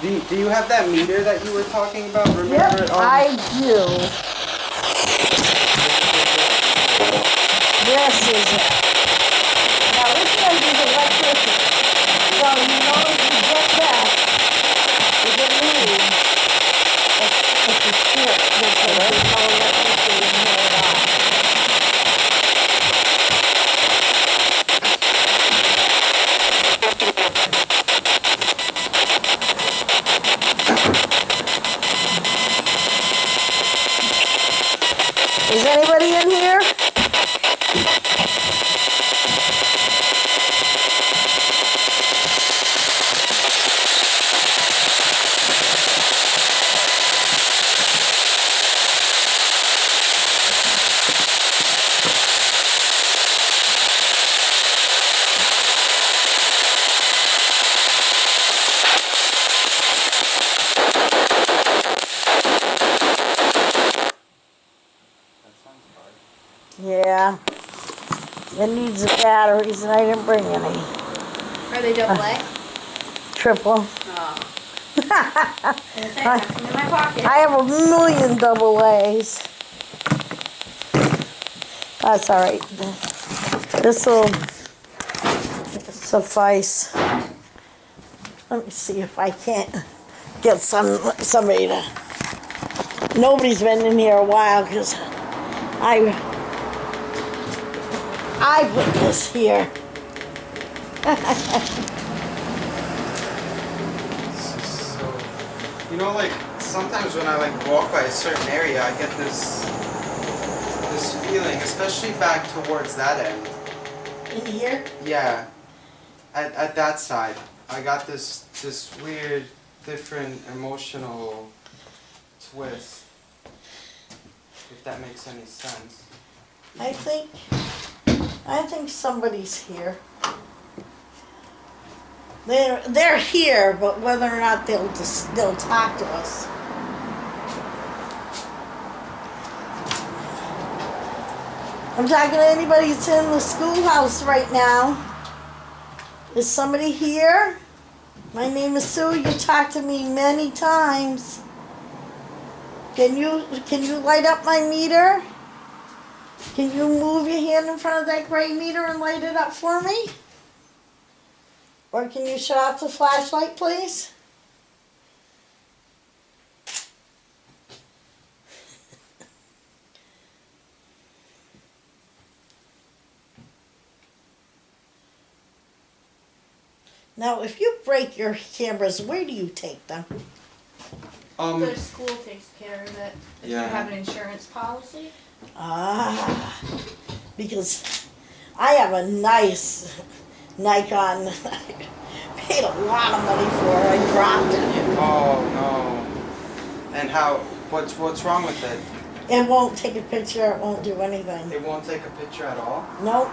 Do you have that meter that you were talking about? Remember? Yep, I do. This is it. Now this one is electricity. So you know if you get that, if it moves, it's a spirit because there's no electricity in here at all. Is anybody in here? Yeah. It needs the batteries and I didn't bring any. Are they double A? Triple. Oh. In my pocket. I have a million double A's. That's all right. This will suffice. Let me see if I can't get somebody to. Nobody's been in here a while because I put this here. So, you know, like sometimes when I like walk by a certain area, I get this feeling, especially back towards that end. In here? Yeah, at that side, I got this weird, different emotional twist. If that makes any sense. I think somebody's here. They're here, but whether or not they'll talk to us. I'm talking to anybody that's in the schoolhouse right now. Is somebody here? My name is Sue. You talked to me many times. Can you light up my meter? Can you move your hand in front of that gray meter and light it up for me? Or can you shut off the flashlight, please? Now, if you break your cameras, where do you take them? The school takes care of it. If Yeah. you have an insurance policy. Ah, because I have a nice Nikon. I paid a lot of money for it. I dropped it. Oh no! And what's wrong with it? It won't take a picture. It won't do anything. It won't take a picture at all? Nope.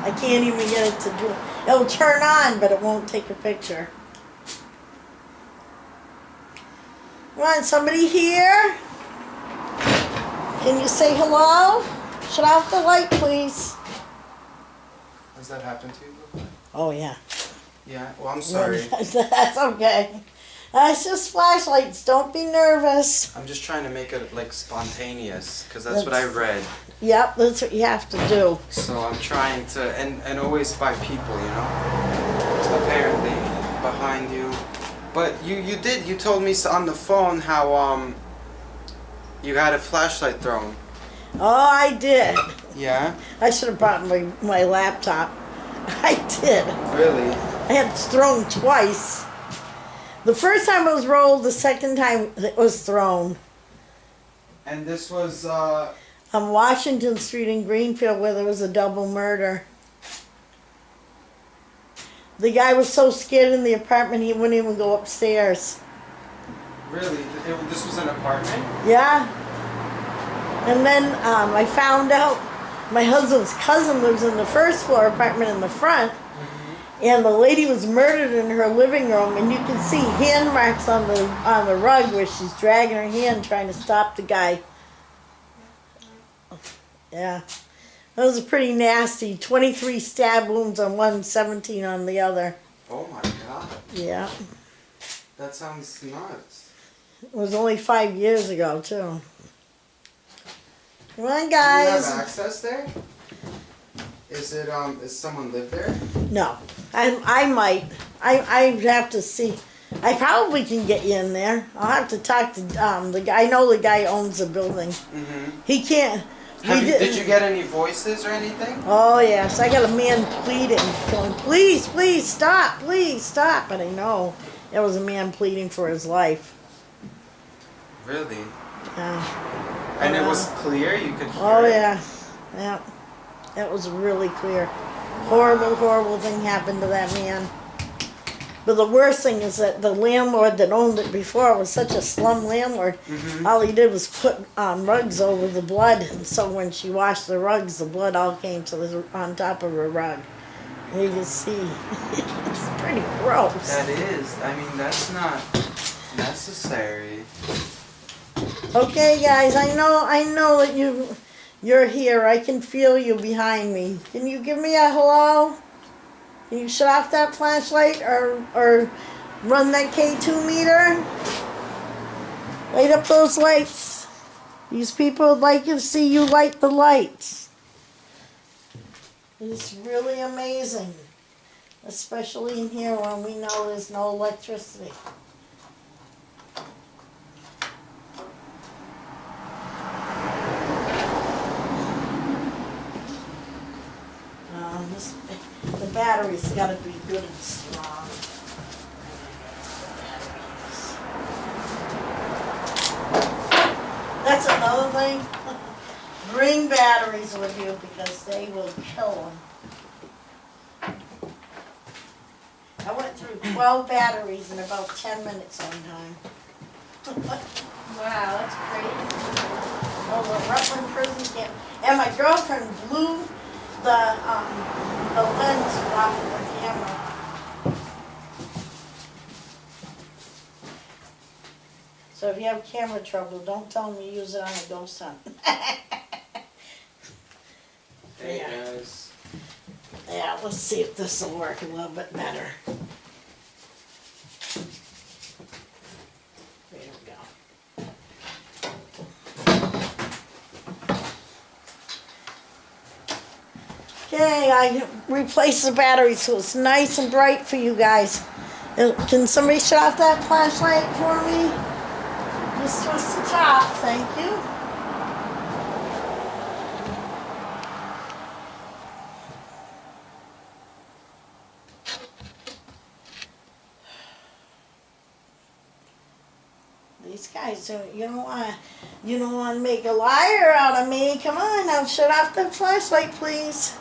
I can't even get it to do it. It'll turn on, but it won't take a picture. Come on, somebody here? Can you say hello? Shut off the light, please. Has that happened to you before? Oh, yeah. Yeah, well, I'm sorry. That's okay. It's just flashlights. Don't be nervous. I'm just trying to make it like spontaneous, because that's what I read. Yep, that's what you have to do. So I'm trying to, and always by people, you know? Apparently, behind you. But you told me on the phone how, you had a flashlight thrown. Oh, I did. Yeah? I should have brought my laptop. I did. Really? I had it thrown twice. The first time it was rolled, the second time it was thrown. And this was, On Washington Street in Greenfield where there was a double murder. The guy was so scared in the apartment he wouldn't even go upstairs. really? This was an apartment? Yeah. And then I found out my husband's cousin lives in the first floor apartment in the front. And the lady was murdered in her living room, and you can see hand marks on the rug where she's dragging her hand trying to stop the guy. Yeah. That was pretty nasty. 23 stab wounds on one, 17 on the other. Oh my huh? Yeah. That sounds nuts. It was only 5 years ago, too. Come on, Do you have guys. access there? Is someone live there? No. I might. I have to see. I probably can get you in there. I'll have to talk to the guy. I know the guy who owns the building. Mm-hmm. He can't. Did you get any voices or anything? Oh, yes. I got a man pleading, going, please, please, stop, please, stop. But I know it was a man pleading for his life. Really? Yeah. And it was clear? You could hear Oh, it? yeah. Yeah. That was really clear. Horrible, horrible thing happened to that man. But the worst thing is that the landlord that owned it before was such a slum landlord. Mm-hmm. All he did was put rugs over the blood, and so when she washed the rugs, the blood all came on top of her rug. And you can see, it's pretty gross. That is. I mean, that's not necessary. Okay, guys, I know that you're here. I can feel you behind me. Can you give me a hello? Can you shut off that flashlight or run that K2 meter? Light up those lights. These people would like to see you light the lights. It's really amazing. Especially in here when we know there's no electricity. The battery's got to be good and strong. That's another thing. Bring batteries with you because they will kill them. I went through 12 batteries in about 10 minutes one time. Wow, that's crazy. Oh, the Rutland prison camp. And my girlfriend blew the lens off of the camera. So if you have camera trouble, don't tell me you use it on a ghost hunt. Hey, Yeah. guys. Yeah, let's see if this will work a little bit better. There we go. Okay, I replaced the battery so it's nice and bright for you guys. Can somebody shut off that flashlight for me? Just twist the top, thank you. These guys you don't want to make a liar out of me. Come on, now shut off the flashlight, please.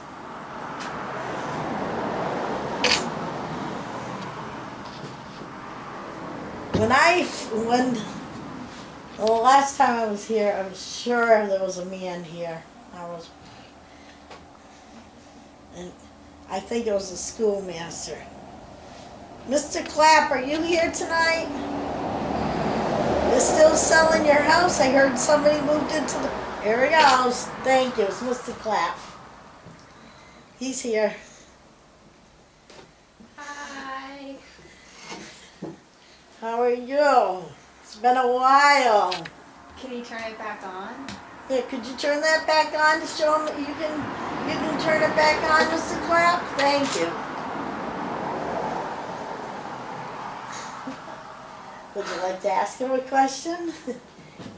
When the last time I was here, I was sure there was a man here. And I think it was a schoolmaster. Mr. Clapp, are you here tonight? You're still selling your house? I heard somebody moved into the... Here he goes. Thank you. It's Mr. Clapp. He's here. Hi. How are you? It's been a while. Can you turn it back on? Yeah, could you turn that back on to show him that you can turn it back on, Mr. Clapp? Thank you. Would you like to ask him a question?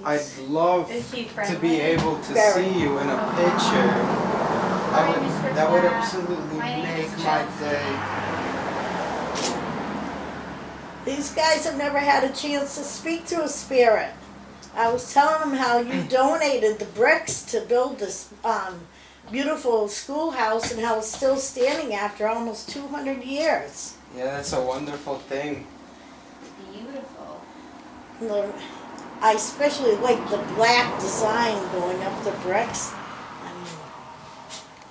I'd love Is he to friendly? be able to Very. see you in a picture. Hi, Mr. That would Clapp. absolutely My name make is my Chelsea. day. These guys have never had a chance to speak to a spirit. I was telling them how you donated the bricks to build this beautiful schoolhouse and how it's still standing after almost 200 years. Yeah, that's a wonderful thing. Beautiful. I especially like the black design going up the bricks. I mean,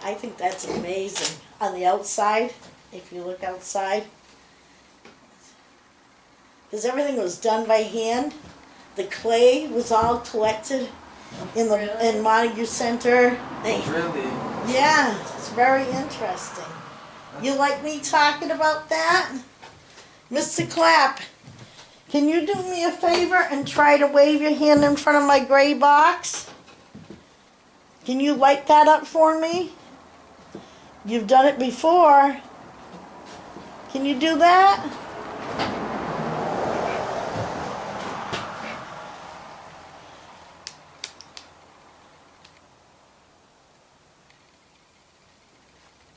I think that's amazing. On the outside, if you look outside, because everything was done by hand. The clay was all collected in Really? Montague Center. Really? Yeah, it's very interesting. You like me talking about that? Mr. Clapp, can you do me a favor and try to wave your hand in front of my gray box? Can you light that up for me? You've done it before. Can you do that?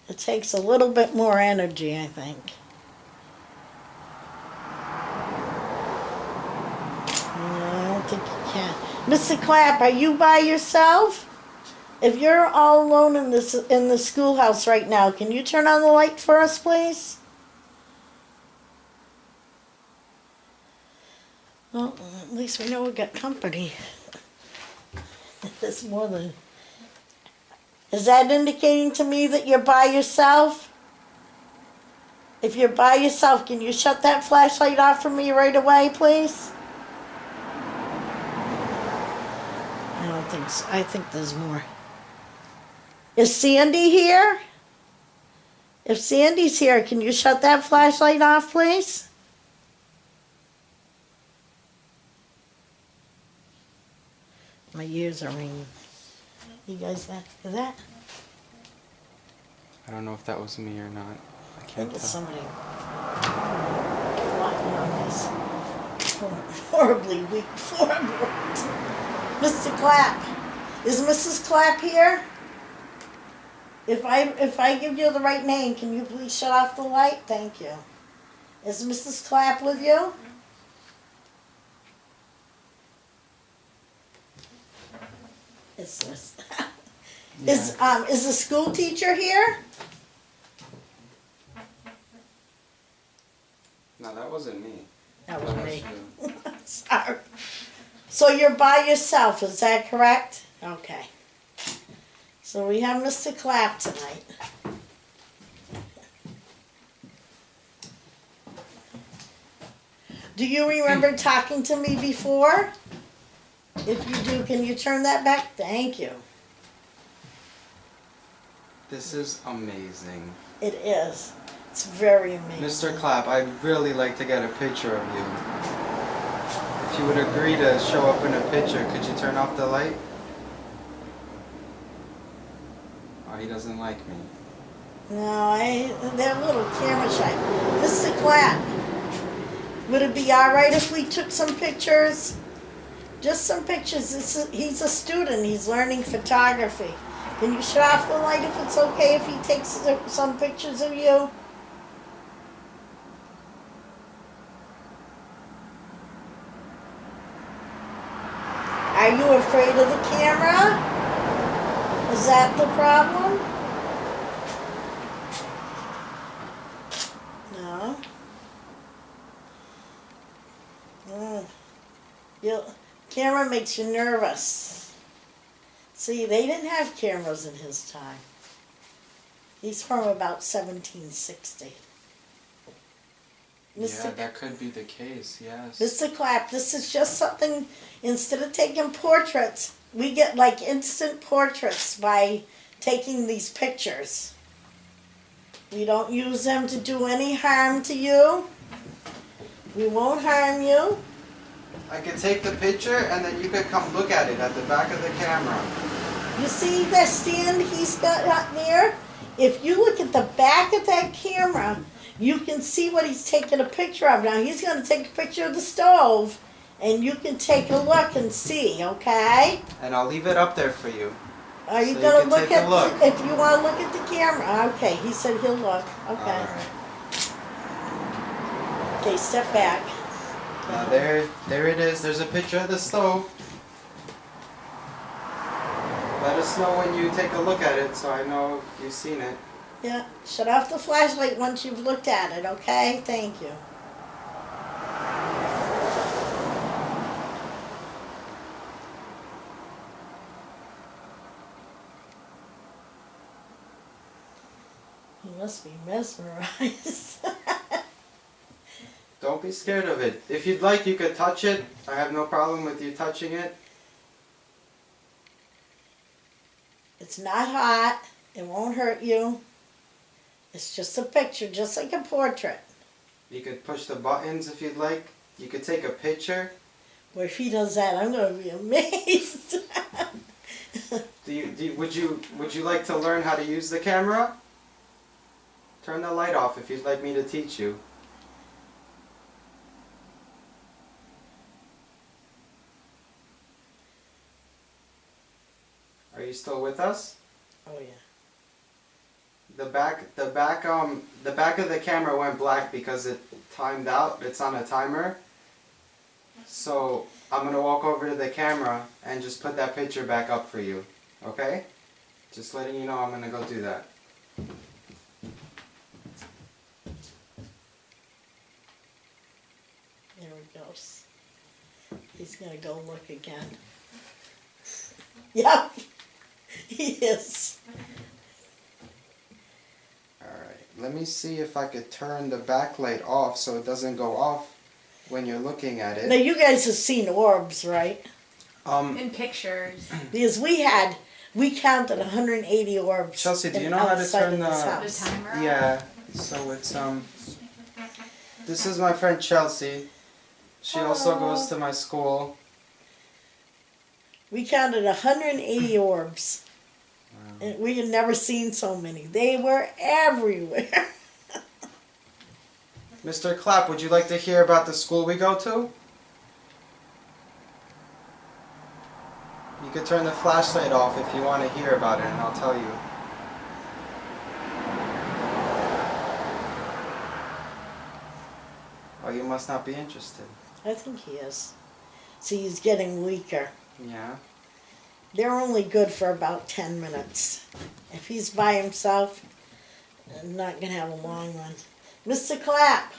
It takes a little bit more energy, I think. No, I don't think you can. Mr. Clapp, are you by yourself? If you're all alone in the schoolhouse right now, can you turn on the light for us, please? Well, at least we know we got company. There's more than... Is that indicating to me that you're by yourself? If you're by yourself, can you shut that flashlight off for me right away, please? I don't think so. I think there's more. Is Sandy here? If Sandy's here, can you shut that flashlight off, please? My ears are ringing. You guys hear that? I don't know if that was me or not. I I can't think it's tell. somebody walking on this horribly weak floorboard. Mr. Clapp, is Mrs. Clapp here? If I give you the right name, can you please shut off the light? Thank you. Is Mrs. Clapp with you? Is this? Yeah. Is the school teacher here? No, that wasn't me. That was me. you. Sorry. So you're by yourself, is that correct? Okay. So we have Mr. Clapp tonight. Do you remember talking to me before? If you do, can you turn that back? Thank you. This is amazing. It is. It's very amazing. Mr. Clapp, I'd really like to get a picture of you. If you would agree to show up in a picture, could you turn off the light? Oh, he doesn't like me. No, they're a little camera shy. Mr. Clapp, would it be all right if we took some pictures? Just some pictures. He's a student. He's learning photography. Can you shut off the light if it's okay if he takes some pictures of you? Are you afraid of the camera? Is that the problem? No. Camera makes you nervous. See, they didn't have cameras in his time. He's from about 1760. Yeah, that could be the case, yes. Mr. Clapp, this is just something, instead of taking portraits, we get like instant portraits by taking these pictures. We don't use them to do any harm to you. We won't harm you. I could take the picture and then you could come look at it at the back of the camera. You see that stand he's got out there? If you look at the back of that camera, you can see what he's taking a picture of. Now he's going to take a picture of the stove, and you can take a look and see, okay? And I'll leave it up there for you. Are you So going you to can look take a at look. if you want to look at the camera? Okay, he said he'll look. Okay. Alright. Okay, step back. Now there it is. There's a picture of the stove. Let us know when you take a look at it so I know you've seen it. Yeah, shut off the flashlight once you've looked at it, okay? Thank you. You must be mesmerized. Don't be scared of it. If you'd like, you could touch it. I have no problem with you touching it. It's not hot. It won't hurt you. It's just a picture, just like a portrait. You could push the buttons if you'd like. You could take a picture. Well, if he does that, I'm gonna be amazed. Would you like to learn how to use the camera? Turn the light off if you'd like me to teach you. Are you still with us? Oh yeah. The back of the camera went black because it timed out. It's on a timer. So I'm gonna walk over to the camera and just put that picture back up for you. Okay? Just letting you know I'm gonna go do that. There he goes. He's gonna go look again. Yep. He is. Alright, let me see if I could turn the backlight off so it doesn't go off when you're looking at Now it. you guys have seen orbs, right? In pictures. Because we counted 180 orbs. Chelsea, do you know how to outside turn of this the... house. The timer? Yeah, so it's this is my friend Chelsea. She also Hello. goes to my school. We counted 180 orbs. And we had never seen so many. They were everywhere. Mr. Clapp, would you like to hear about the school we go to? You could turn the flashlight off if you want to hear about it, and I'll tell you. Oh, you must not be interested. I think he is. See, he's getting weaker. Yeah? They're only good for about 10 minutes. If he's by himself, I'm not going to have a long one. Mr. Clapp,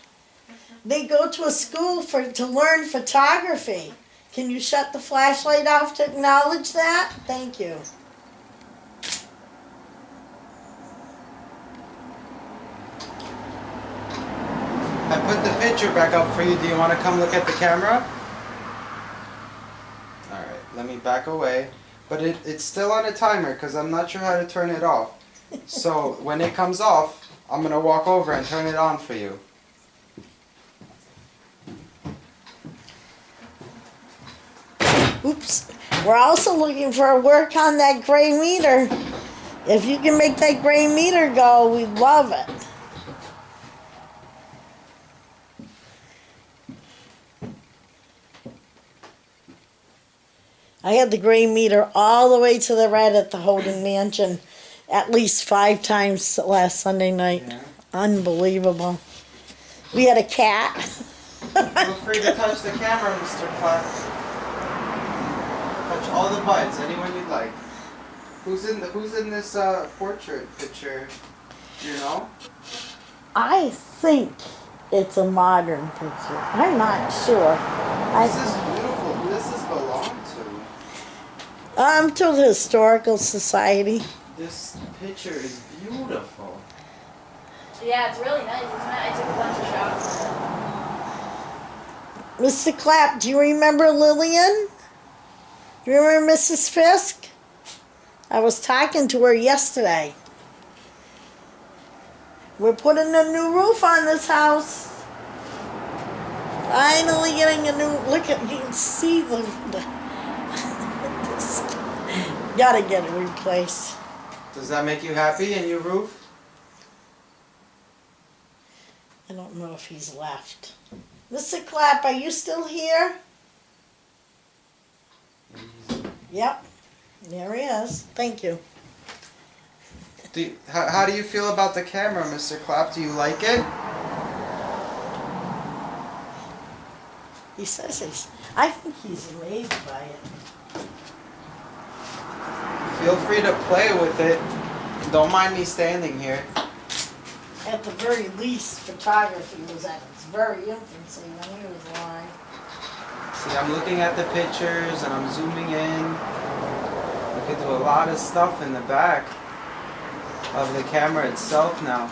they go to a school to learn photography. Can you shut the flashlight off to acknowledge that? Thank you. I put the picture back up for you. Do you want to come look at the camera? Alright, let me back away. But it's still on a timer because I'm not sure how to turn it off. So when it comes off, I'm going to walk over and turn it on for you. Oops. We're also looking for work on that gray meter. If you can make that gray meter go, we'd love it. I had the gray meter all the way to the red at the Holden Mansion at least 5 times last Sunday night. Yeah. Unbelievable. We had a cat. Feel free to touch the camera, Mr. Clark. Touch all the buttons, anyone you'd like. Who's in this portrait picture? Do you know? I think it's a modern picture. I'm not sure. This is beautiful. Who does this belong to? To the Historical Society. This picture is beautiful. Yeah, it's really nice, isn't it? I took a bunch of shots. Mr. Clapp, do you remember Lillian? Do you remember Mrs. Fisk? I was talking to her yesterday. We're putting a new roof on this house. Finally getting a new, look at, you can see the gotta get it replaced. Does that make you happy, a new roof? I don't know if he's left. Mr. Clapp, are you still here? Yep. There he is. Thank you. How do you feel about the camera, Mr. Clapp? Do you like it? He says I think he's amazed by it. Feel free to play with it. Don't mind me standing here. At the very least, photography was at its very infancy when he was alive. See, I'm looking at the pictures and I'm zooming in. We could do a lot of stuff in the back of the camera itself now.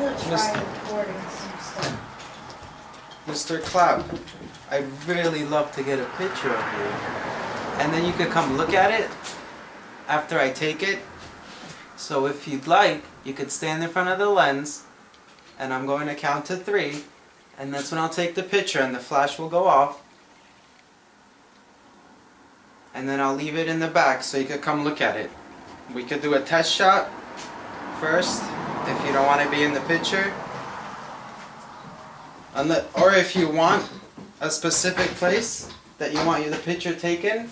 gonna Miss- try recording some stuff. Mr. Clapp, I'd really love to get a picture of you. And then you could come look at it after I take it. So if you'd like, you could stand in front of the lens, and I'm going to count to 3, and that's when I'll take the picture and the flash will go off. And then I'll leave it in the back so you could come look at it. We could do a test shot first, if you don't want to be in the picture. Or if you want a specific place that you want the picture taken,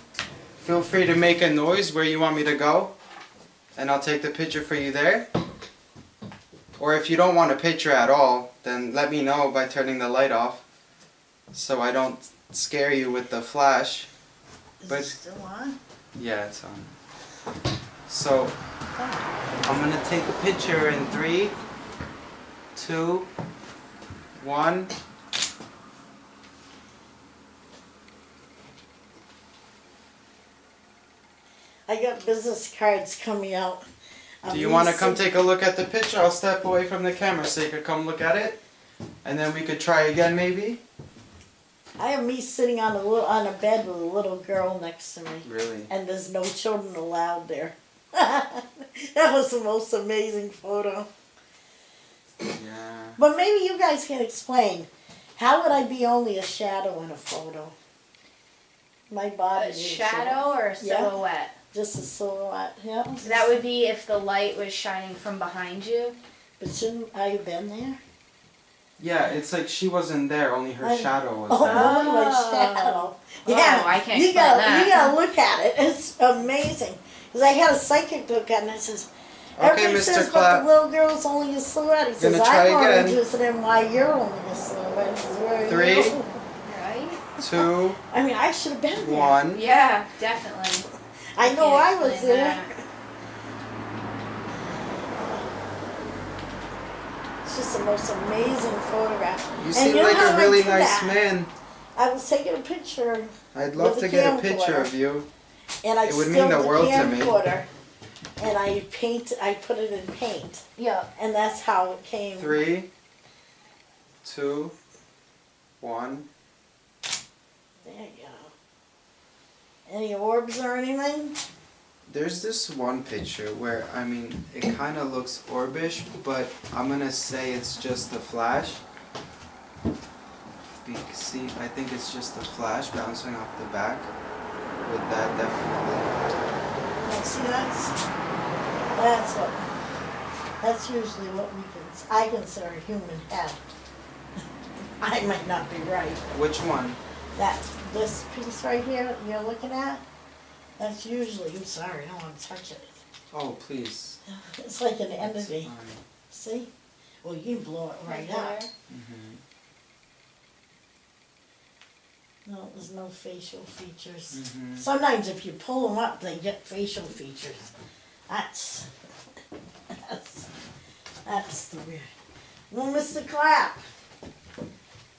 feel free to make a noise where you want me to go, and I'll take the picture for you there. Or if you don't want a picture at all, then let me know by turning the light off so I don't scare you with the flash. Is But- it still on? Yeah, it's on. So I'm gonna take a picture in 3, 2, 1. I got business cards coming out. Do you want to come take a look at the picture? I'll step away from the camera so you could come look at it, and then we could try again maybe. I have me sitting on a bed with a little girl next to me, Really? and there's no children allowed there. That was the most amazing photo. Yeah. But maybe you guys can explain. How would I be only a shadow in a photo? My body. A is shadow or a Yeah. silhouette? Just a silhouette. Yeah. That would be if the light was shining from behind you. But shouldn't I have been there? Yeah, it's like she wasn't there, only her shadow was Oh, there. only my shadow. Yeah. I can't you explain gotta, that. You gotta look at it. It's amazing. Because I had a psychic look at it and it says, Okay, everything Mr. says, but Clapp. the little girl's only a silhouette. He says, Gonna try I'm more again. interested in why you're only a silhouette. He says, where are 3. you? Right? 2, I mean, I should have been there. 1. Yeah, definitely. I know Can't I was explain there. that. It's just the most amazing photograph. You And seem know like how a I really do nice that? man. I was taking a picture I'd love With to a get a picture camcorder. of you. and I It would stilled mean the world to me. camcorder and I put it in paint. Yeah. And that's how it came. 3, 2, 1. There you go. Any orbs or anything? There's this one picture where, I mean, it kind of looks orbish, but I'm gonna say it's just the flash. See, I think it's just the flash bouncing off the back. With that, definitely. Now, see, that's usually what I consider a human head. I might not be right. Which one? This piece right here you're looking at, that's usually, I'm sorry, I don't want to touch it. Oh, please. It's like an It's entity. fine. See? Well, you can blow it right Like up. there. Mhm. No, there's no facial features. Mhm. Sometimes if you pull them up, they get facial features. That's the weird. Well, Mr. Clapp.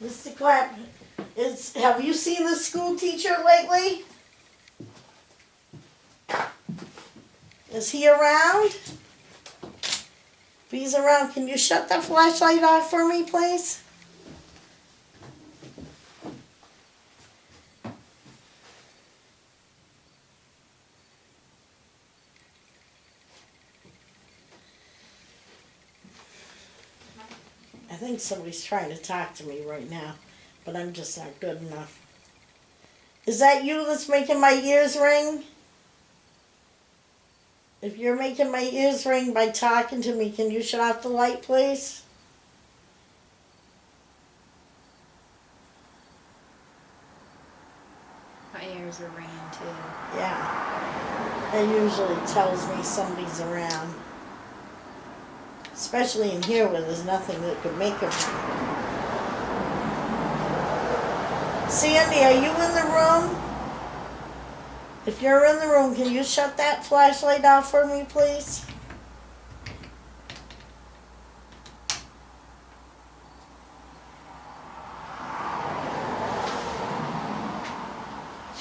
Mr. Clapp, have you seen the school teacher lately? Is he around? If he's around, can you shut the flashlight off for me, please? I think somebody's trying to talk to me right now, but I'm just not good enough. Is that you that's making my ears ring? If you're making my ears ring by talking to me, can you shut off the light, please? My ears are ringing too. Yeah. It usually tells me somebody's around. Especially in here where there's nothing that could make it. Sandy, are you in the room? If you're in the room, can you shut that flashlight off for me, please?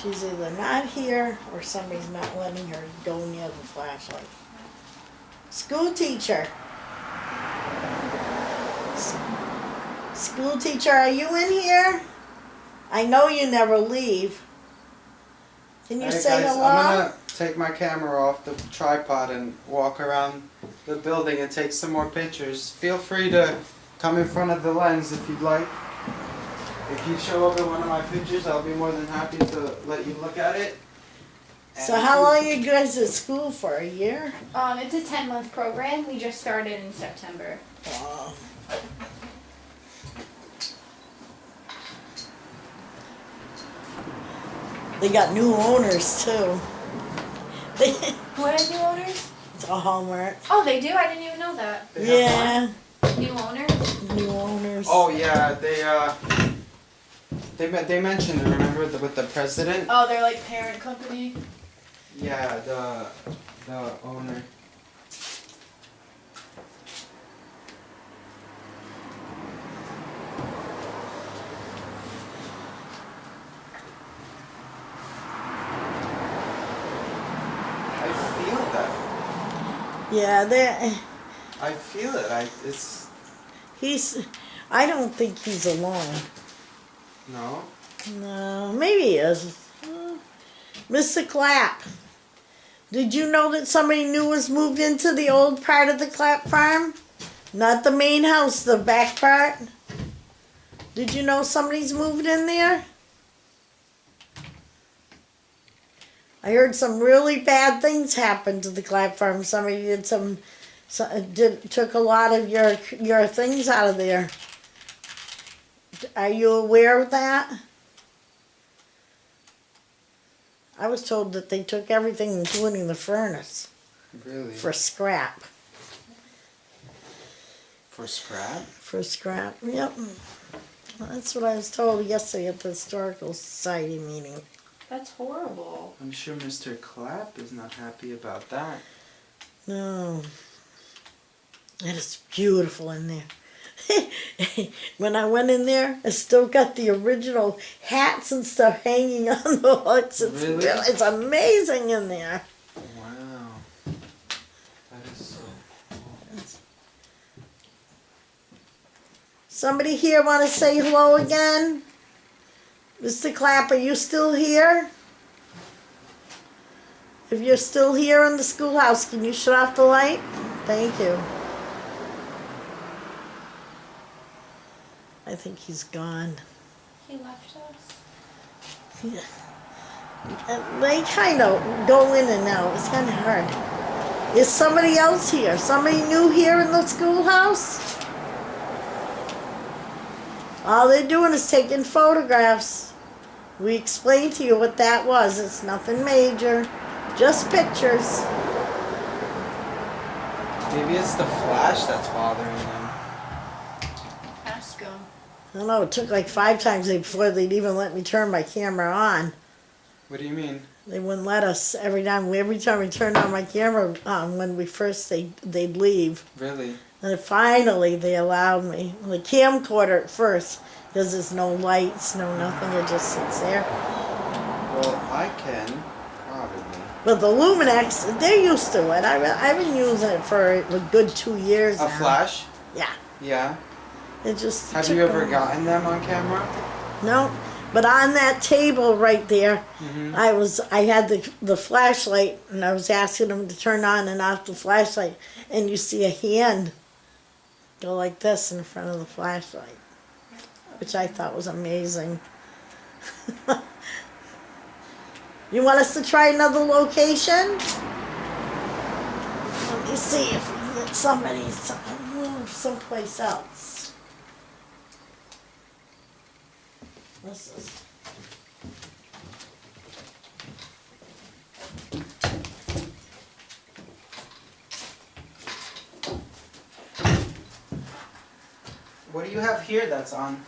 She's either not here or somebody's not letting her go near the flashlight. School teacher. School teacher, are you in here? I know you never leave. Can you Hey say guys, hello? I'm gonna take my camera off the tripod and walk around the building and take some more pictures. Feel free to come in front of the lens if you'd like. If you show up in one of my pictures, I'll be more than happy to let you look at it. So And how long are you guys at school for? A year? It's a 10-month program. We just started in September. Wow. They got new owners too. What are new owners? It's a Hallmark. Oh, they do? I didn't even know that. They have Yeah, New owners? new owners. Oh yeah, they mentioned it. Remember with the president? Oh, they're like parent company. Yeah, the owner. I feel that. Yeah, they. I feel it. It's He's. I don't think he's alone. no. No, maybe he is. Mr. Clapp, did you know that somebody new was moved into the old part of the Clapp farm? Not the main house, the back part. Did you know somebody's moved in there? I heard some really bad things happen to the Clapp farm. Somebody did took a lot of your things out of there. Are you aware of that? I was told that they took everything, including the furnace, Really? for scrap. For scrap? For scrap, yep. That's what I was told yesterday at the Historical Society meeting. That's horrible. I'm sure Mr. Clapp is not happy about that. No. And it's beautiful in there. When I went in there, I still got the original hats and stuff hanging on the hooks. Really? It's amazing in there. Wow. That is so cool. Somebody here want to say hello again? Mr. Clapp, are you still here? If you're still here in the schoolhouse, can you shut off the light? Thank you. I think he's gone. He left us. Yeah. And they kind of go in and out. It's kind of hard. Is somebody else here? Somebody new here in the schoolhouse? All they're doing is taking photographs. We explained to you what that was. It's nothing major. Just pictures. Maybe it's the flash that's bothering him. Ask him. I don't know. It took like 5 times before they'd even let me turn my camera on. What do you mean? They wouldn't let us. Every time we turned on my camera, when we first they'd leave. Really? And finally they allowed me. The camcorder at first, because there's no lights, no nothing. It just sits there. Well, I can, probably. But the Luminex, they're used to it. I've been using it for a good 2 years A now. flash? Yeah. Yeah. It just. Have took you ever a- gotten them on camera? No. But on that table right there, Mm-hmm. I had the flashlight, and I was asking them to turn on and off the flashlight, and you see a hand go like this in front of the flashlight, which I thought was amazing. You want us to try another location? Let me see if we can get somebody move someplace else. This is. What do you have here that's on?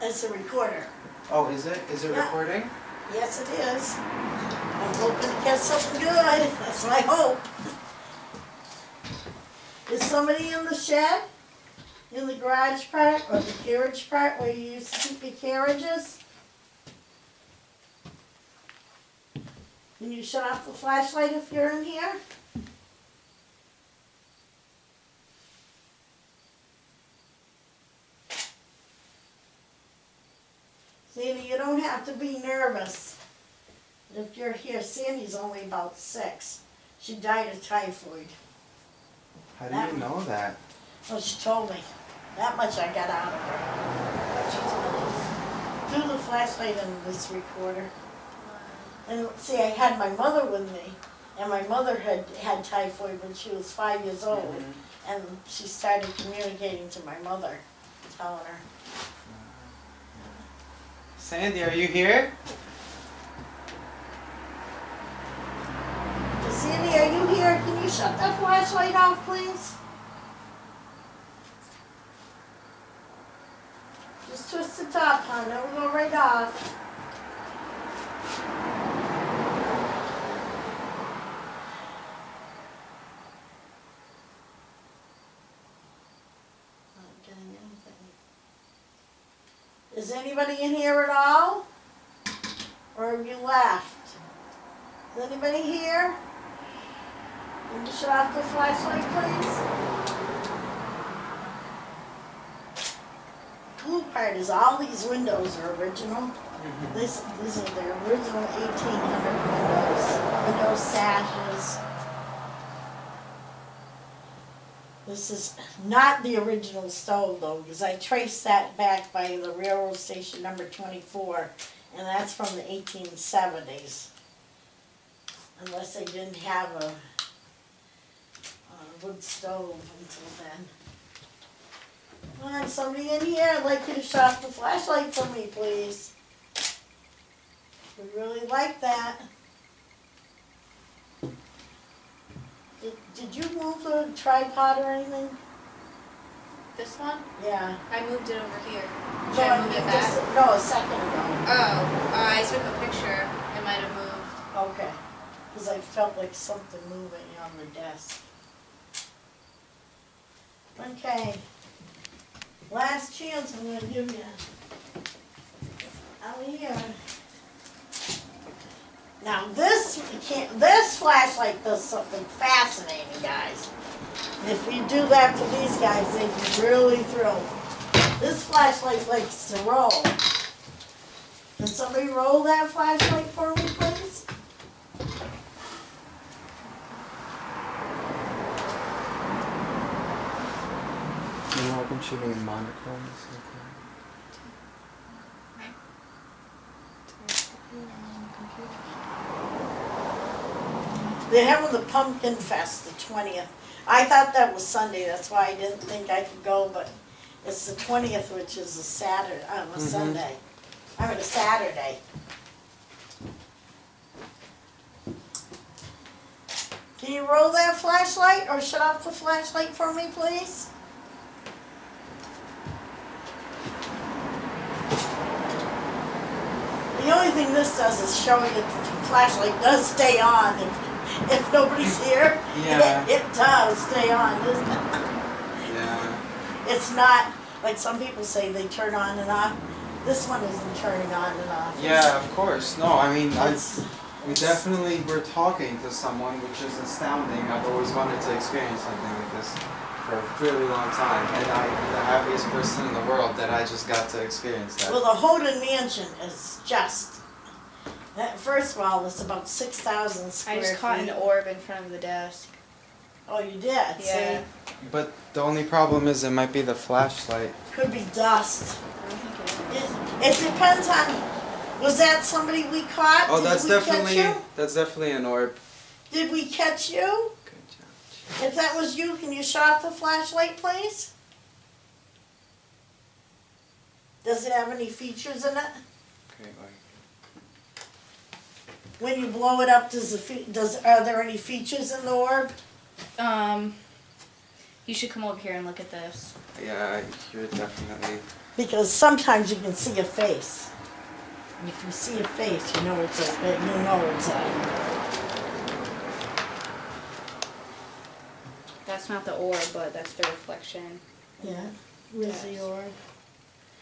It's a recorder. Oh, is it? Is it Yeah. recording? Yes, it is. I'm hoping to get something good. That's my hope. Is somebody in the shed? In the garage part or the carriage part where you used to keep your carriages? Can you shut off the flashlight if you're in here? Sandy, you don't have to be nervous. If you're here, Sandy's only about 6. She died of typhoid. How do you know that? Oh, she told me. That much I got out of her. She told me. Do the flashlight in this recorder. And see, I had my mother with me, and my mother had typhoid when she was 5 years old, and she started communicating to my mother, telling her. Sandy, are you here? Sandy, are you here? Can you shut that flashlight off, please? Just twist the top, hon. It'll go right off. Not getting anything. Is anybody in here at all? Or have you left? Is anybody here? Can you shut off the flashlight, please? Cool part is all these windows are original. These are the original 1800 window sashes. This is not the original stove though, because I traced that back by the railroad station number 24, and that's from the 1870s. Unless they didn't have a wood stove until then. Come on, somebody in here, I'd like you to shut off the flashlight for me, please. We really like that. Did you move the tripod or anything? This one? Yeah. I moved it over here. No, Should I move it back? No, a second ago. Oh, I took a picture. It might have moved. Okay. Because I felt like something moving on the desk. Okay. Last chance I'm going to give you. Out here. Now this flashlight does something fascinating, guys. And if you do that for these guys, they'd be really thrilled. This flashlight likes to roll. Can somebody roll that flashlight for me, please? You know, I've been shooting in monochrome. They're having the Pumpkin Fest the 20th. I thought that was Sunday, that's why I didn't think I could go, but it's the 20th, which is a Saturday, a Sunday. I mean, a Saturday. Can you roll that flashlight or shut off the flashlight for me, please? The only thing this does is show you that the flashlight does stay on if nobody's here. Yeah. It does stay on, doesn't it? Yeah. It's not, like some people say they turn on and off. This one isn't turning on and off. Yeah, of course. No, I mean, It's, we definitely were talking to someone, which is astounding. I've always wanted to experience something like this for a really long time, and I'm the happiest person in the world that I just got to experience that. well, the Houghton Mansion is just, first of all, it's about 6,000 square I just feet. caught an orb in front of the desk. Oh, you did? Yeah. See? But the only problem is it might be the flashlight. Could be dust. I don't think it is. It depends on, was that somebody we caught? Oh, Did that's we definitely catch you? that's definitely an orb. Did we catch you? Good job. If that was you, can you shut off the flashlight, please? Does it have any features in it? Okay, like. When you blow it up, are there any features in the orb? You should come over here and look at this. Yeah, you're definitely. Because sometimes you can see a face. And if you see a face, you know it's a. That's not the orb, but that's the reflection. Yeah. Where's the Yes. orb?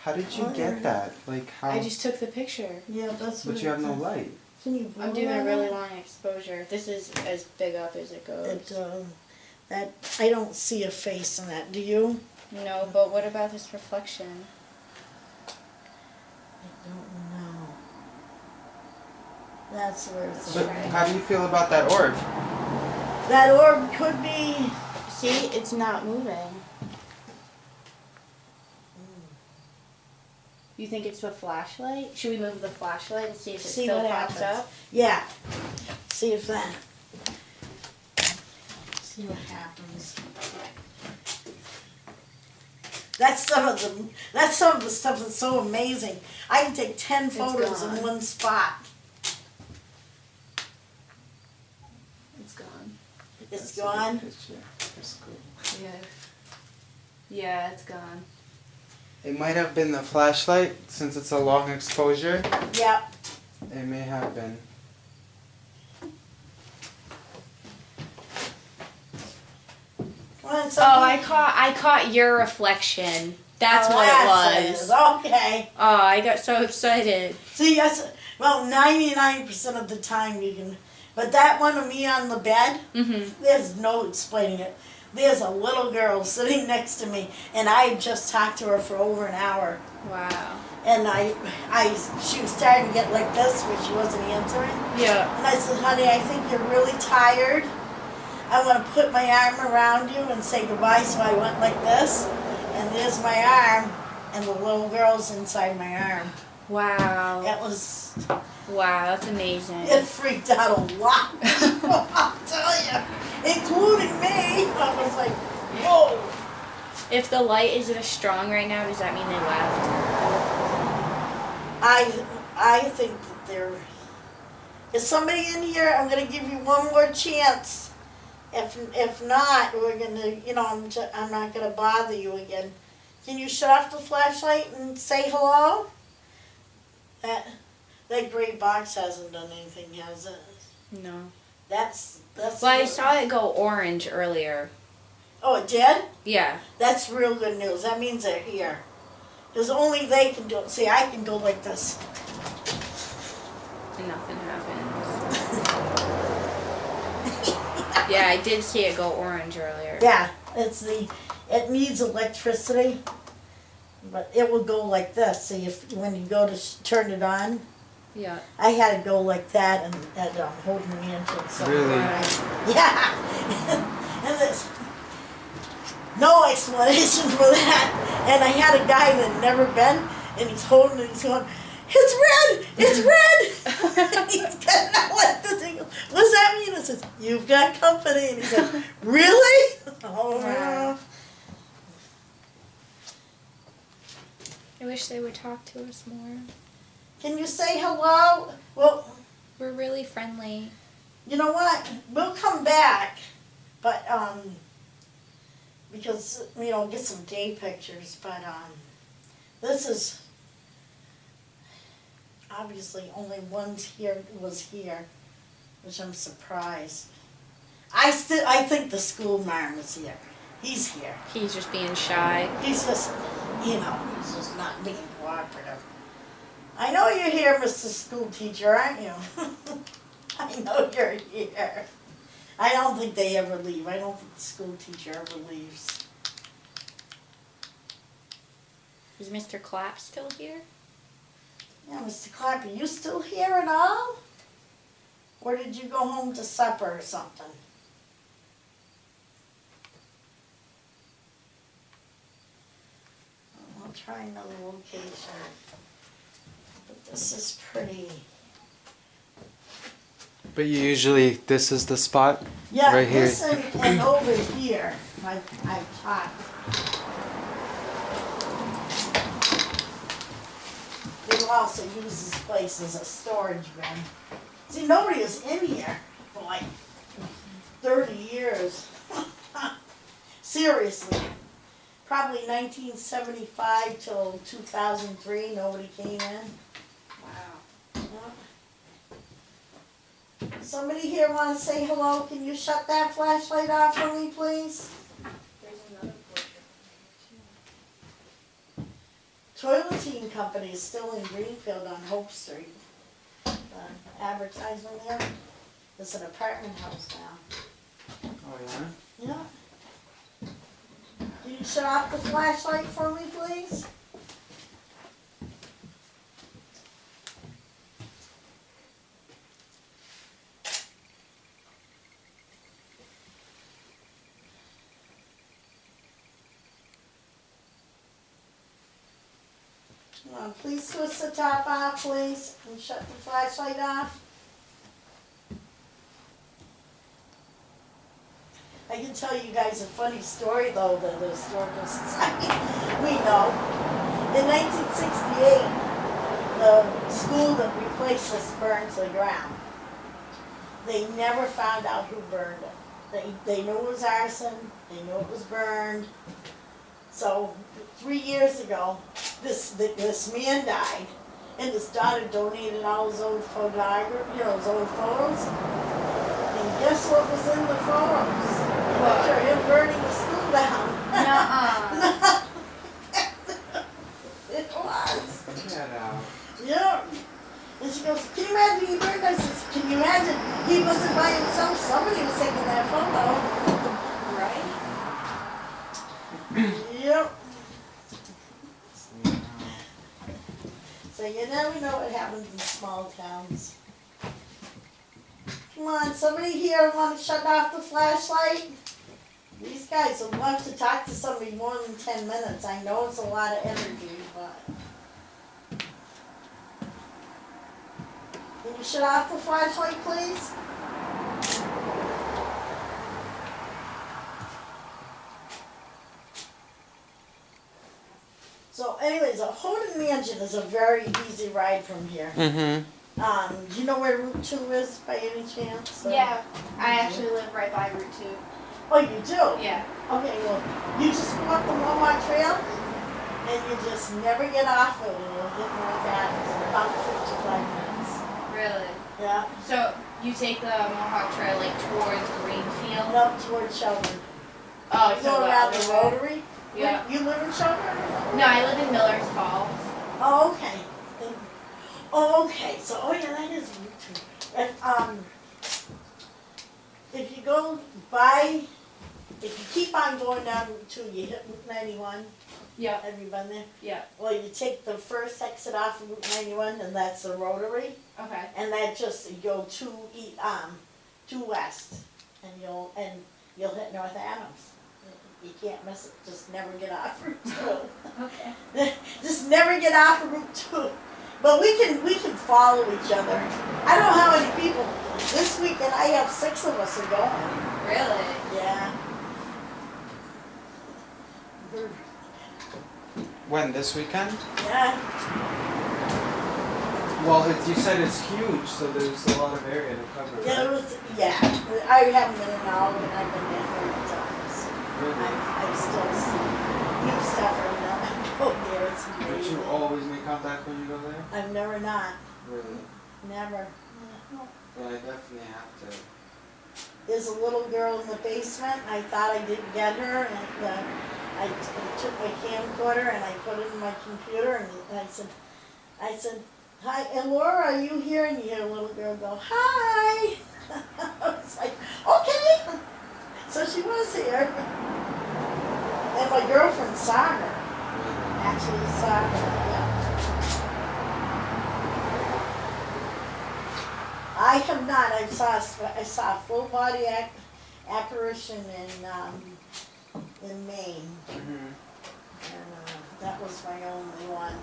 How did you get that? Like how? I just took the picture. Yeah, that's what But you have no light. Can you blow I'm doing that a really up? long exposure. This is as big up as it goes. That I don't see a face in that. Do you? No, but what about this reflection? I don't know. That's where it's But at. how do you feel about that orb? That orb could be. See, it's not moving. You think it's a flashlight? Should we move the flashlight and see if it See still what pops happens. up? Yeah. See if that. See what happens. That's some of the stuff that's so amazing. I can take 10 photos in gone. one spot. It's gone. It's gone. That's cool. Yeah. Yeah, it's gone. It might have been the flashlight since it's a long exposure. Yep. It may have been. Well, Oh, I caught your reflection. That's what it was. Okay. Oh, I got so excited. See, yes. Well, 99% of the time you can, but that one of me on the bed, there's no explaining it. There's a little girl sitting next to me, and I had just talked to her for over an hour. Wow. And she was starting to get like this, where she wasn't answering. Yeah. And I said, honey, I think you're really tired. I want to put my arm around you and say goodbye. So I went like this, and there's my arm, and the little girl's inside my arm. Wow. It was, Wow, that's amazing. it freaked out a lot. I'll tell you, including me. I was like, whoa. If the light isn't as strong right now, does that mean they left? I think that there is somebody in here. I'm gonna give you one more chance. If not, we're gonna, I'm not gonna bother you again. Can you shut off the flashlight and say hello? That gray box hasn't done anything, has it? No. That's. Well, I saw it go orange earlier. Oh, it did? Yeah. That's real good news. That means they're here. Because only they can do it. See, I can go like this. And nothing happens. Yeah, I did see it go orange earlier. Yeah, it needs electricity, but it will go like this. See, when you go to turn it on, Yeah. I had to go like that and holding me into it. So Really? Yeah. And there's no explanation for that. And I had a guy that had never been, and he's holding it, he's going, it's red! It's red! He's got out like this. He goes, what does that mean? I says, you've got company. And he said, really? Oh, Wow. I wish they would talk to us more. Can you say hello? Well, We're really friendly. you know what? We'll come back, but because get some day pictures. But this is obviously only one was here, which I'm surprised. I think the school marm is here. He's here. He's just being shy. He's just he's just not being cooperative. I know you're here, Mr. School Teacher, aren't you? I know you're here. I don't think they ever leave. I don't think the school teacher ever leaves. Is Mr. Clapp still here? Yeah, Mr. Clapp, are you still here at all? Or did you go home to supper or something? I'll try another location. But this is pretty. But this is the spot? Yeah, Right here. this and over here, I've talked. They will also use this place as a storage bin. See, nobody was in here for like 30 years. Seriously. Probably 1975 till 2003, nobody came in. Wow. Somebody here want to say hello? Can you shut that flashlight off for me, please? There's another portrait. Toileting Company is still in Greenfield on Hope Street. The advertisement there. It's an apartment house now. Oh, yeah? Yeah. Can you shut off the flashlight for me, please? Please twist the top off, please, and shut the flashlight off. I can tell you guys a funny story though, the Historical Society. We know. In 1968, the school that replaced us burned to the ground. They never found out who burned it. They knew it was arson, they knew it was burned. So 3 years ago, this man died, and his daughter donated all his old his old photos. And guess what was in the photos? Picture of him burning the school down. Nuh-uh. It was. Get out. Yeah. And she goes, can you imagine he burned? I says, can you imagine? He wasn't by himself. Somebody was taking that photo. Right? Yep. So you never know what happens in small towns. Come on, somebody here want to shut off the flashlight? These guys would love to talk to somebody more than 10 minutes. I know it's a lot of energy, but... Can you shut off the flashlight, please? So anyways, a Houghton Mansion is a very easy ride from here. Mm-hmm. Do you know where Route 2 is by any chance? Or- Yeah. I actually live right by Route 2. Oh, you do? Yeah. Okay, well, you just go up the Mohawk Trail, and you just never get off it, and you'll hit North Adams in about 55 minutes. Really? Yeah, So you take the Mohawk Trail like towards Greenfield? and up towards Shelburne. Oh, You so go around the other way. Rotary? Yeah. You live in Shelburne? No, I live in Miller's Falls. Oh, okay. Oh, okay, so, oh yeah, that is Route 2. And, if you go by, if you keep on going down Route 2, you hit Route 91. Yep. Have you been there? Yeah. Well, you take the first exit off of Route 91, and that's the Rotary, Okay. and that just, you go to west, and you'll hit North Adams. You can't miss it, just never get off Route 2. Okay. Just never get off of Route 2. But we can follow each other. I don't know how many people, this weekend I have 6 of us are going. Really? Yeah. When, this weekend? Yeah. Well, you said it's huge, so there's a lot of area to cover. Yeah, right? I haven't been in all, and I've been there 30 times. Really? I still see new stuff every now and then. Go there, it's But amazing. you always make contact when you go there? I've never not. Really? Never. Then I definitely have to. There's a little girl in the basement. I thought I didn't get her, and I took my camcorder and I put it in my computer, and I said, hi, and Laura, are you here? And you hear a little girl go, hi. I was like, okay. So she was here. And my girlfriend saw her. Actually saw her, yeah. I have not. I saw a full body apparition in Maine, Mm-hmm. and that was my only one.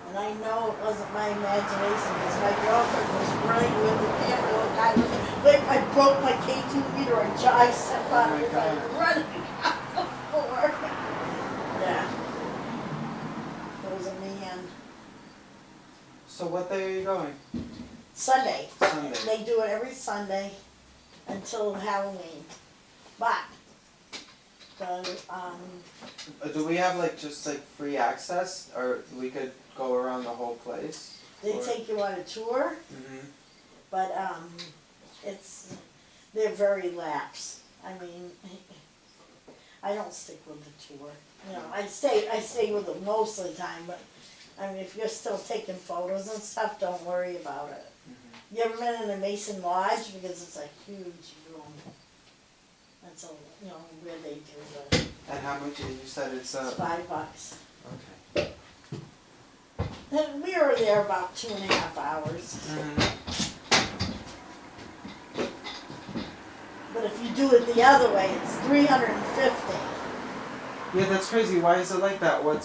And I know it wasn't my imagination because my girlfriend was running with the camera. Like I broke my K2 meter. I stepped on it. I was running out the floor. Yeah, it was a man. So what day are you going? Sunday. Sunday. They do it every Sunday until Halloween. But Do we have just free access, or we could go around the whole place? they Or- take you on a tour, Mhm. but they're very lax. I mean, I don't stick with the tour. You know, I stay with them most of the time, but I mean, if you're still taking photos and stuff, don't worry about it. Mhm. You ever been in a Mason Lodge? Because it's a huge room. That's where they do And how much? You said it's it's $5. Okay. And we were there about 2.5 hours. Mhm. But if you do it the other way, it's $350. Yeah, that's crazy. Why is it like that? What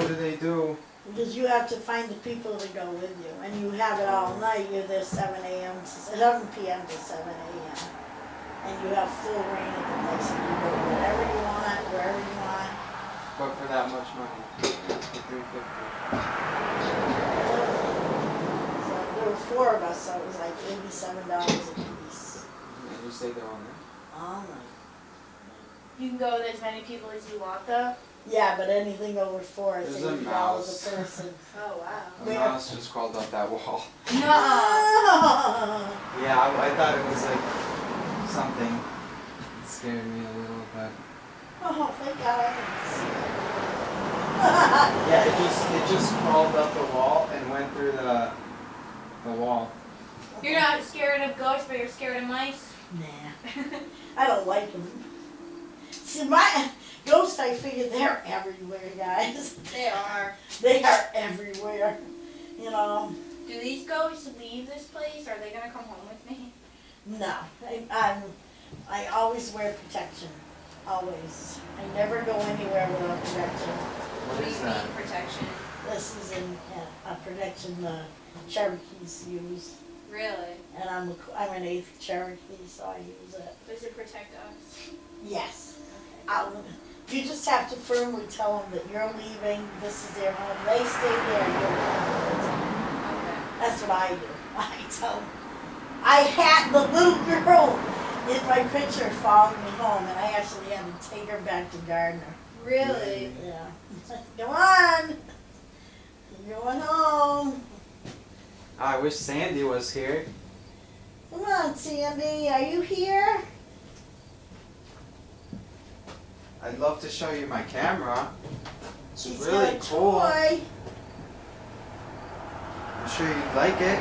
do they do? Because you have to find the people to go with you, and you have it all night. You're there 7 a.m. to 7 p.m. to 7 a.m. And you have full reign of the place, and you go whatever you want, wherever you want. But for that much money, for $350. So there were 4 of us, so it was like $87 a piece. And you stayed there all night? All night. You can go with as many people as you want, though. Yeah, but anything over 4 is There's a $80 mouse. a person. Oh wow. A Where? mouse just crawled up that wall. No. Yeah, I thought it was like something. It scared me a little bit. Oh, thank God I didn't see it. Yeah, it just crawled up the wall and went through the wall. You're not scared of ghosts, but you're scared of mice. Nah, I don't like them. See, my ghosts, I figure they're everywhere, guys. They are. They are everywhere. You know, Do these ghosts leave this place, or are they gonna come home with me? no. I always wear protection. Always. I never go anywhere without protection. What is that? Mean protection? This is a protection the Cherokees use. Really? And I'm an 8th Cherokee, so I use it. Does it protect us? Yes. You just have to firmly tell them that you're leaving, this is their home, they stay there, you're going. Okay. That's what I do. I tell them. I had the little girl in my picture following me home, and I actually had to take her back to Gardner. Really? Yeah. Come on! You're going home. I wish Sandy was here. Come on, Sandy, are you here? I'd love to show you my camera. It's She's really got a cool. toy. I'm sure you'd like it.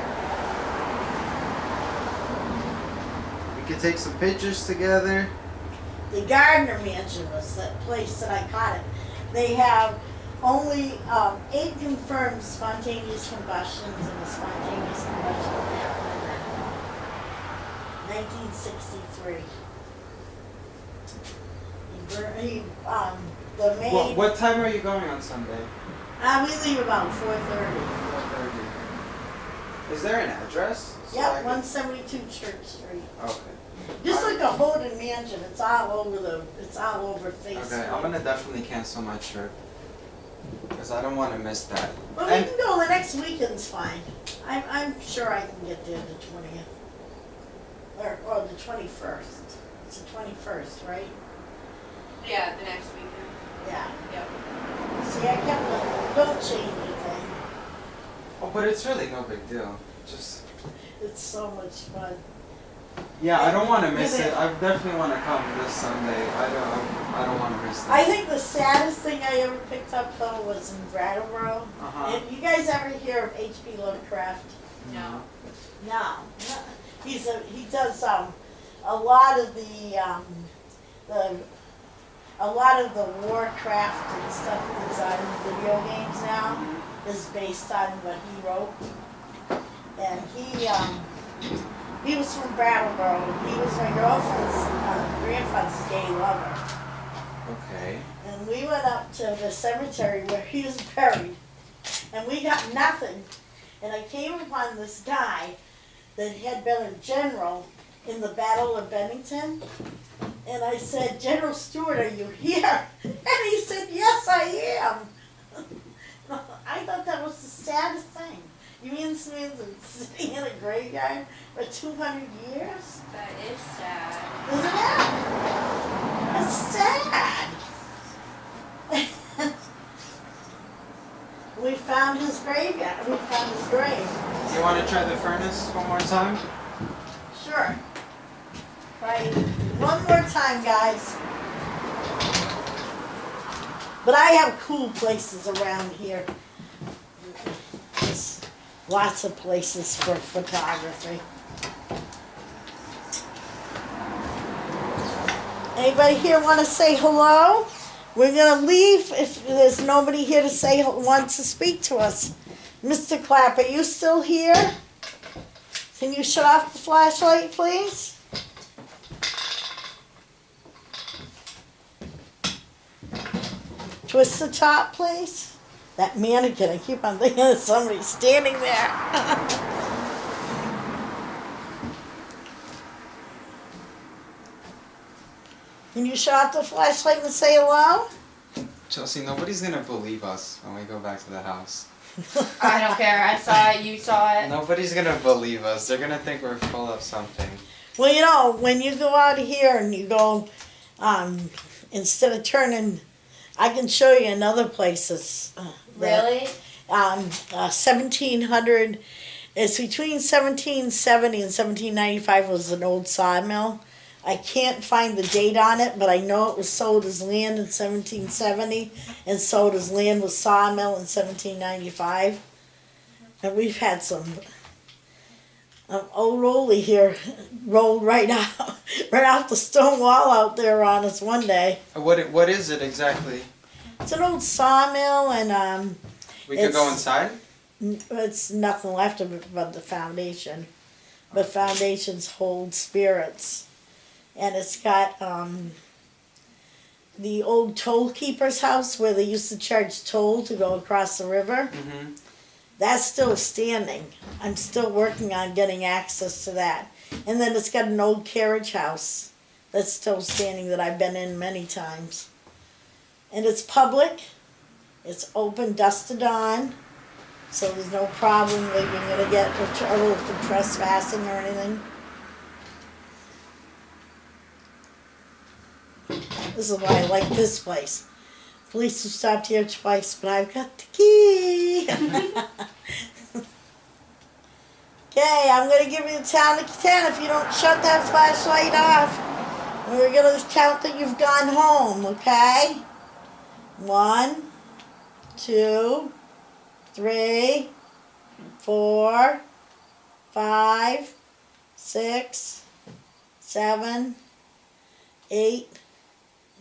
We could take some pictures together. The Gardner Mansion was that place that I caught it. They have only 8 confirmed spontaneous combustions, and the spontaneous combustion happened in 1963. The maid. What time are you going on Sunday? We leave about 4:30. 4:30. Is there an address? So I Yep, could- 172 Church Street. Okay. Just like a Holden Mansion, it's all over Facebook. Okay, I'm gonna definitely cancel my trip. Because I don't want to miss that. But we And can go the next weekend's fine. I'm sure I can get there the 20th. Or the 21st. It's the 21st, right? Yeah, the next weekend. Yeah. Yep. See, I kept don't change anything. oh, but it's really no big deal. Just It's so much fun. yeah, I don't want to miss it. I definitely want to come this Sunday. I don't want to miss I it. think the saddest thing I ever picked up though was in Brattleboro. Uh-huh. You guys ever hear of H.P. Lovecraft? No. No. He does a lot of the Warcraft and stuff that's on video games now is based on what he wrote. And he was from Brattleboro. He was my girlfriend's grandfather's gay lover. Okay. And we went up to the cemetery where he was buried, and we got nothing. And I came upon this guy that had been a general in the Battle of Bennington. And I said, General Stewart, are you here? And he said, yes, I am. I thought that was the saddest thing. You mean somebody's been sitting in a graveyard for 200 years? That is sad. Isn't it? It's sad. We found his graveyard. We found his grave. You want to try the furnace one more time? Sure. Right. One more time, guys. But I have cool places around here. Just lots of places for photography. Anybody here want to say hello? We're going to leave if there's nobody here to say wants to speak to us. Mr. Clapp, are you still here? Can you shut off the flashlight, please? Twist the top, please. That mannequin, I keep on thinking that somebody's standing there. Can you shut off the flashlight and say hello? Chelsea, nobody's gonna believe us when we go back to the house. I don't care. I saw it. You saw it. Nobody's gonna believe us. They're gonna think we're full of something. Well, you know, when you go out of here and you go, instead of turning, I can show you in other places. Really? 1700, it's between 1770 and 1795 was an old sawmill. I can't find the date on it, but I know it was sold as land in 1770 and sold as land with sawmill in 1795. And we've had some old Rolly here rolled right out, right off the stone wall out there on us one day. What is it exactly? It's an old sawmill, and We could go It's- inside? it's nothing left of it but the foundation. But foundations hold spirits. And it's got the old toll keeper's house where they used to charge toll to go across the river. Mm-hmm. That's still standing. I'm still working on getting access to that. And then it's got an old carriage house that's still standing that I've been in many times. And it's public. It's open dusk to dawn. So there's no problem that you're going to get in trouble for trespassing or anything. This is why I like this place. Police have stopped here twice, but I've got the key. Okay, I'm going to give you the count of 10 if you don't shut that flashlight off. And we're going to count that you've gone home, okay? 1, 2, 3, 4, 5, 6, 7, 8,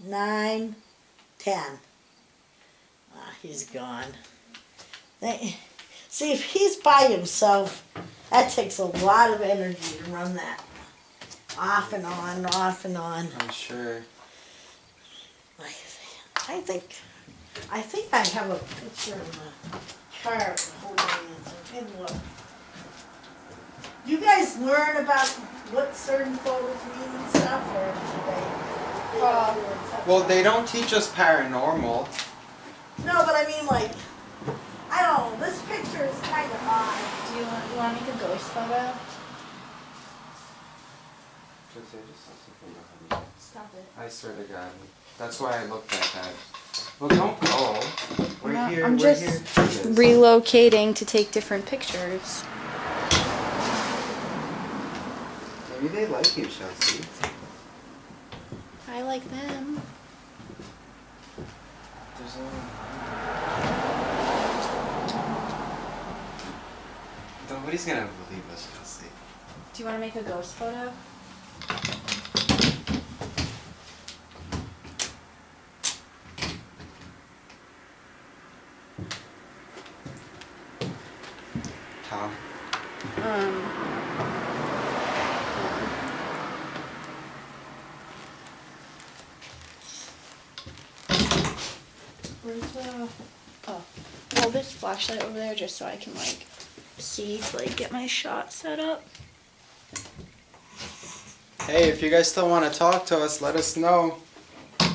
9, 10. He's gone. See, if he's by himself, that takes a lot of energy to run that off and on, off and on. I'm sure. I think I have a picture of the car holding it. Hey, look. You guys learn about what certain photos mean and stuff, or do they Well, they don't teach us paranormal. No, but I mean, like, I don't know, this picture is kind of odd. Do you want to make a ghost photo? Stop it. I swear to God. That's why I looked like that. Well, don't go. We're No, here. I'm we're just here. to do this. relocating to take different pictures. Maybe they like you, Chelsea. I like them. There's Nobody's gonna believe us, Chelsea. Do you want to make a ghost photo? Tom. Where's the... Oh. Hold this flashlight over there just so I can, like, see to, like, get my shot set up. Hey, if you guys still want to talk to us, let us know.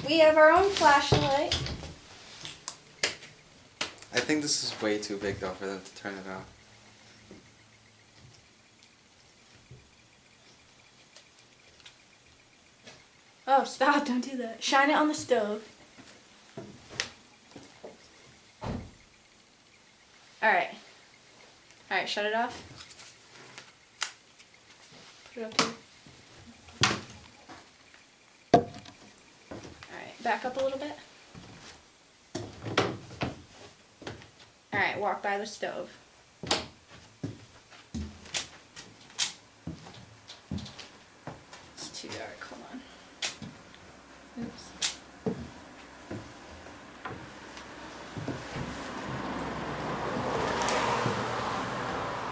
We have our own flashlight. I think this is way too big though for them to turn it on. Oh, stop, don't do that. Shine it on the stove. Alright. Alright, shut it off. Put it up here. Alright, back up a little bit. Alright, walk by the stove. It's too dark, hold on. Oops.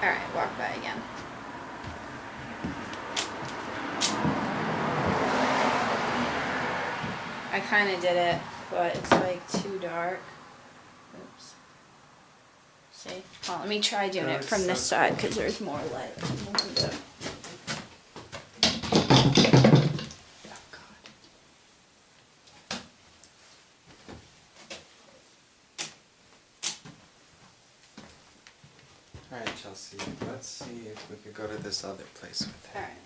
Alright, walk by again. I kind of did it, but it's like too dark. Oops. See? Well, let me try doing it That's from this so side because there's more light on the window. Oh, God. Alright, Chelsea, let's see if we could go to this other place with him. Alright.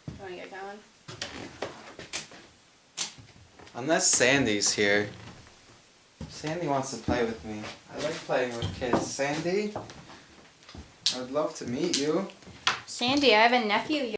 You want to get going? Unless Sandy's here. Sandy wants to play with me. I like playing with kids. Sandy? I would love to meet you. Sandy, I have a nephew